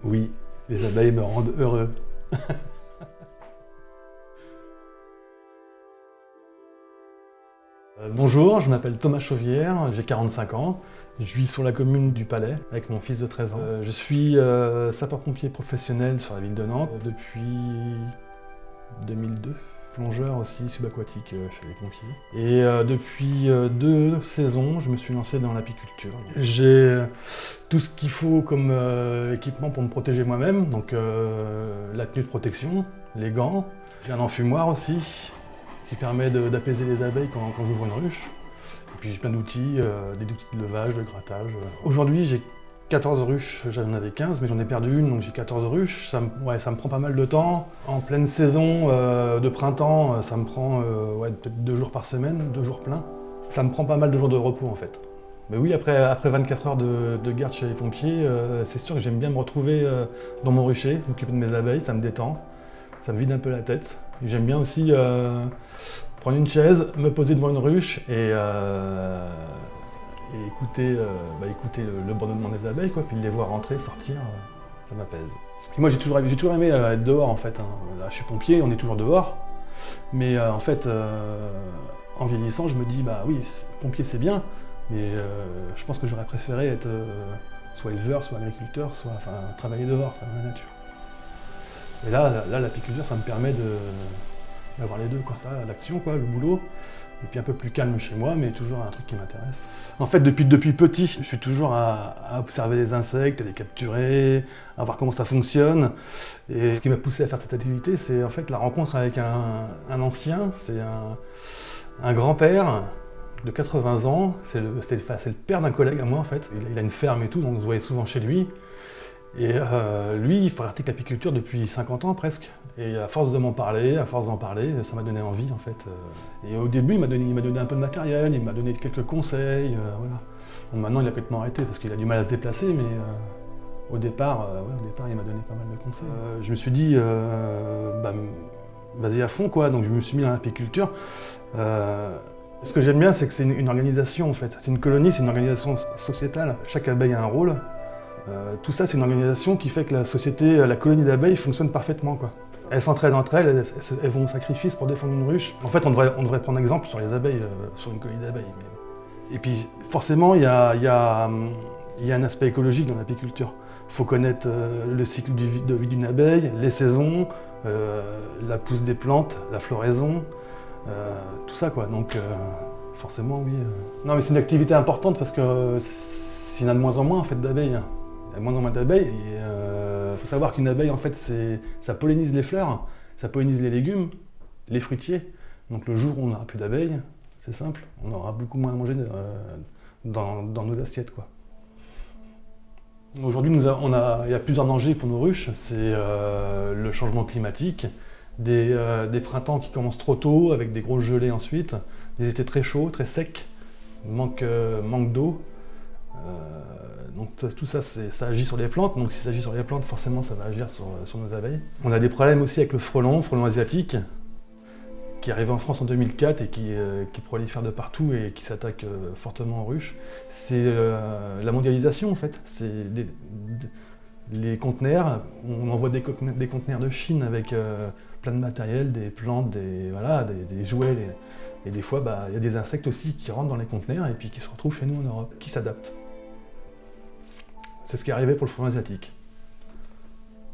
Oui, les abeilles me rendent heureux. Bonjour, je m'appelle Thomas Chauvière, j'ai 45 ans. Je vis sur la commune du Palais avec mon fils de 13 ans. Je suis sapeur-pompier professionnel sur la ville de Nantes depuis 2002. Plongeur aussi subaquatique chez les pompiers. Et depuis 2 saisons, je me suis lancé dans l'apiculture. J'ai tout ce qu'il faut comme équipement pour me protéger moi-même, donc la tenue de protection, les gants. J'ai un enfumoir aussi, qui permet d'apaiser les abeilles quand j'ouvre une ruche. Et puis j'ai plein d'outils, des outils de levage, de grattage. Aujourd'hui j'ai 14 ruches, j'en avais 15, mais j'en ai perdu une, donc j'ai 14 ruches. Ça me prend pas mal de temps. En pleine saison de printemps, ça me prend peut-être 2 jours par semaine, 2 jours pleins. Ça me prend pas mal de jours de repos en fait. Mais oui, après 24 heures de garde chez les pompiers, c'est sûr que j'aime bien me retrouver dans mon rucher, m'occuper de mes abeilles, ça me détend, ça me vide un peu la tête. J'aime bien aussi prendre une chaise, me poser devant une ruche et écouter le bourdonnement des abeilles, quoi, puis les voir rentrer, sortir, ça m'apaise. Et moi j'ai toujours aimé être dehors en fait. Hein. Là je suis pompier, on est toujours dehors, mais en fait en vieillissant je me dis bah oui, pompier c'est bien, mais je pense que j'aurais préféré être soit éleveur, soit agriculteur, soit travailler dehors, dans la nature. Et là l'apiculture ça me permet d'avoir les deux, quoi, ça, l'action, quoi, le boulot, et puis un peu plus calme chez moi, mais toujours un truc qui m'intéresse. En fait, depuis petit, je suis toujours à observer les insectes, à les capturer, à voir comment ça fonctionne. Et ce qui m'a poussé à faire cette activité, c'est en fait la rencontre avec un ancien, c'est un grand-père de 80 ans, c'est le père d'un collègue à moi en fait. Il a une ferme et tout, donc on se voyait souvent chez lui. Et lui, il pratique l'apiculture depuis 50 ans presque. Et à force d'en parler, ça m'a donné envie en fait. Et au début, il m'a donné un peu de matériel, il m'a donné quelques conseils, voilà. Bon, maintenant, il a complètement arrêté parce qu'il a du mal à se déplacer, mais au départ, il m'a donné pas mal de conseils. Je me suis dit, vas-y à fond quoi. Donc je me suis mis dans l'apiculture. Ce que j'aime bien, c'est que c'est une organisation en fait. C'est une colonie, c'est une organisation sociétale. Chaque abeille a un rôle. Tout ça, c'est une organisation qui fait que la société, la colonie d'abeilles fonctionne parfaitement, quoi. Elles s'entraident entre elles, elles vont au sacrifice pour défendre une ruche. En fait, on devrait prendre exemple sur les abeilles, sur une colonie d'abeilles. Et puis, forcément, il y a un aspect écologique dans l'apiculture. Il faut connaître le cycle de vie d'une abeille, les saisons, la pousse des plantes, la floraison, tout ça, quoi. Donc, forcément, oui. Non, mais c'est une activité importante parce que s'il y en a de moins en moins, en fait, d'abeilles. Il y a moins en moins d'abeilles et il faut savoir qu'une abeille en fait ça pollinise les fleurs, ça pollinise les légumes, les fruitiers. Donc le jour où on n'aura plus d'abeilles, c'est simple, on aura beaucoup moins à manger dans nos assiettes, quoi. Aujourd'hui il y a plusieurs dangers pour nos ruches, c'est le changement climatique, des printemps qui commencent trop tôt avec des grosses gelées ensuite, des étés très chauds, très secs, manque d'eau. Donc tout ça, ça agit sur les plantes, donc si ça agit sur les plantes, forcément ça va agir sur nos abeilles. On a des problèmes aussi avec le frelon asiatique, qui est arrivé en France en 2004 et qui prolifère de partout et qui s'attaque fortement aux ruches. C'est la mondialisation en fait, c'est les conteneurs, on envoie des conteneurs de Chine avec plein de matériel, des plantes, des jouets, et des fois il y a des insectes aussi qui rentrent dans les conteneurs et puis qui se retrouvent chez nous en Europe, qui s'adaptent. C'est ce qui est arrivé pour le frelon asiatique.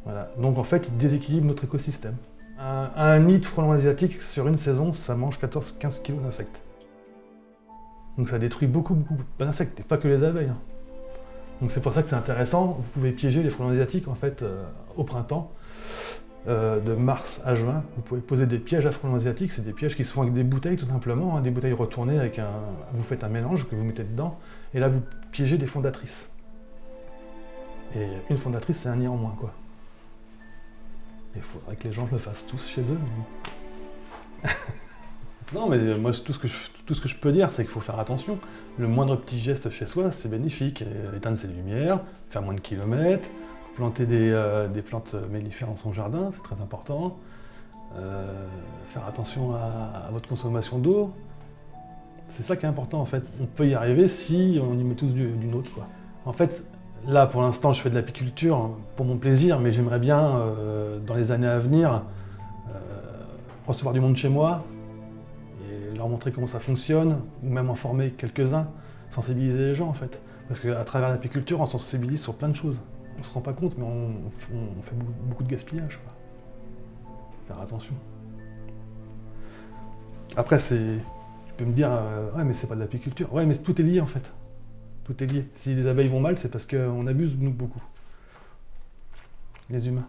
Voilà. Donc en fait, il déséquilibre notre écosystème. Un nid de frelon asiatique sur une saison, ça mange 14-15 kg d'insectes. Donc ça détruit beaucoup d'insectes, et pas que les abeilles. Hein. Donc c'est pour ça que c'est intéressant, vous pouvez piéger les frelons asiatiques en fait au printemps, de mars à juin. Vous pouvez poser des pièges à frelons asiatiques, c'est des pièges qui se font avec des bouteilles tout simplement, hein, des bouteilles retournées avec vous faites un mélange que vous mettez dedans, et là vous piégez des fondatrices. Et une fondatrice, c'est un nid en moins, quoi. Il faudrait que les gens le fassent tous chez eux. Mais... non, mais moi, tout ce que je peux dire, c'est qu'il faut faire attention. Le moindre petit geste chez soi, c'est bénéfique. Éteindre ses lumières, faire moins de kilomètres, planter des plantes mellifères dans son jardin, c'est très important. Faire attention à votre consommation d'eau. C'est ça qui est important, en fait. On peut y arriver si on y met tous du nôtre, quoi. En fait, Là, pour l'instant, je fais de l'apiculture pour mon plaisir, mais j'aimerais bien, dans les années à venir, recevoir du monde chez moi et leur montrer comment ça fonctionne, ou même en former quelques-uns, sensibiliser les gens en fait. Parce qu'à travers l'apiculture, on se sensibilise sur plein de choses. On se rend pas compte, mais on fait beaucoup de gaspillage, quoi. Faire attention. Après, tu peux me dire, ouais, mais c'est pas de l'apiculture. Ouais, mais tout est lié en fait. Tout est lié. Si les abeilles vont mal, c'est parce qu'on abuse, nous, beaucoup. Les humains.